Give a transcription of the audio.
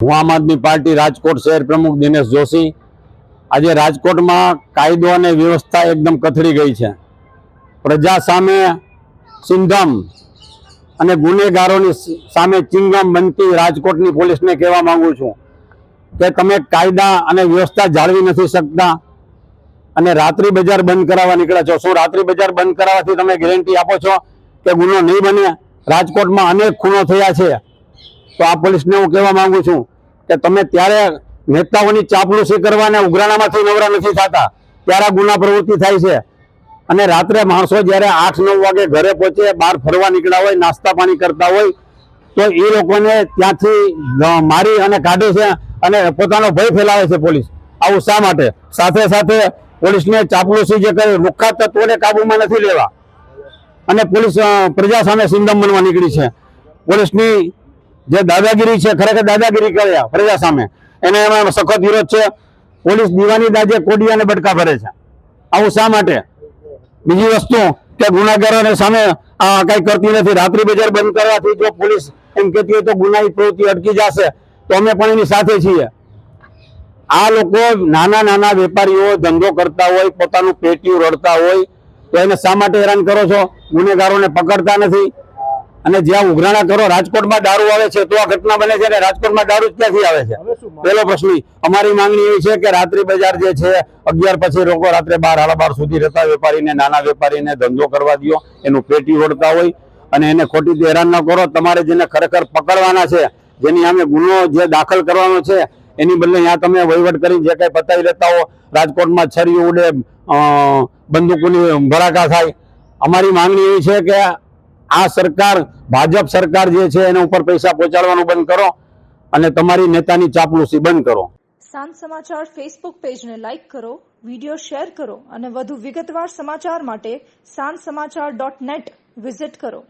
હું આમ આદમી પાર્ટી રાજકોટ શહેર પ્રમુખ દિનેશ જોશી। આજે રાજકોટમાં કાયદો અને વ્યવસ્થા એકદમ કથળી ગઈ છે। પ્રજા સામે સિંધમ અને ગુનેગારોની સામે ચિંગમ બનતી રાજકોટની પોલીસને કહેવા માંગુ છું કે તમે કાયદા અને વ્યવસ્થા જાળવી નથી શકતા અને રાત્રિ બજાર બંધ કરાવવા નીકળ્યા છો। શું રાત્રિ બજાર બંધ કરાવવાથી તમે ગેરંટી આપો છો કે ગુનો નહીં બને? રાજકોટમાં અનેક ખૂનો થયા છે। તો આ પોલીસને હું કહેવા માંગુ છું કે તમે ત્યારે નેતાઓની ચાપલુસી કરવાને ઉઘરાણામાંથી નવરા નથી થતા, ત્યારે ગુના પ્રવૃત્તિ થાય છે। અને રાત્રે માણસો જ્યારે 8-9 વાગે ઘરે પહોંચે, બહાર ફરવા નીકળ્યા હોય, નાસ્તા પાણી કરતા હોય, તો એ લોકોને ત્યાંથી મારી અને કાઢે છે અને પોતાનો ભય ફેલાવે છે પોલીસ। આવું શા માટે? સાથે સાથે પોલીસને ચાપલુસી જે કરે, લુખ્ખા તત્વોને કાબુમાં નથી લેવા અને પોલીસ પ્રજા સામે સિંધમ બનવા નીકળી છે। પોલીસની જે દાદાગીરી છે, ખરેખર દાદાગીરી કર્યા પ્રજા સામે, એને એમાં સખત વિરોધ છે। પોલીસ દીવાની દાજે કોડિયાને બટકા ભરે છે। આવું શા માટે? બીજી વસ્તુ કે ગુનાગારોને સામે કઈ કરતી નથી। રાત્રિ બજાર બંધ કરવાથી જો પોલીસ એમ કહેતી હોય તો ગુનાહિત પ્રવૃત્તિ અટકી જશે, તો અમે પણ એની સાથે છીએ। આ લોકો નાના નાના વેપારીઓ ધંધો કરતા હોય, પોતાનું પેટીયું રડતા હોય, તો એને શા માટે હેરાન કરો છો? ગુનેગારોને પકડતા નથી અને જ્યાં ઉઘરાણા કરો, રાજકોટમાં દારૂ આવે છે તો આ ઘટના બને છે અને રાજકોટમાં દારૂ ક્યાંથી આવે છે? પેલો પ્રશ્ન। અમારી માંગણી એવી છે કે રાત્રિ બજાર જે છે 11 પછી લોકો રાત્રે 12-12 સુધી રહેતા વેપારીને, નાના વેપારીને ધંધો કરવા દો, એનું પેટી ઓળતા હોય અને એને ખોટી હેરાન ન કરો। તમારે જેને ખરેખર પકડવાના છે, જેની સામે ગુનો જે દાખલ કરવાનો છે, એની બદલે અહીંયા તમે વહીવટ કરી જે કઈ પતાવી લેતા હો, રાજકોટમાં છરીઓ ઉડે, બંદૂકોની ભડાકા થાય। અમારી માંગણી એવી છે કે આ સરકાર, ભાજપ સરકાર જે છે એના ઉપર પૈસા પહોંચાડવાનું બંધ કરો અને તમારી નેતાની ચાપલુસી બંધ કરો। સાંજ સમાચાર ફેસબુક પેજને લાઇક કરો, વિડીયો શેર કરો અને વધુ વિગતવાર સમાચાર માટે sanssamachar.net વિઝિટ કરો।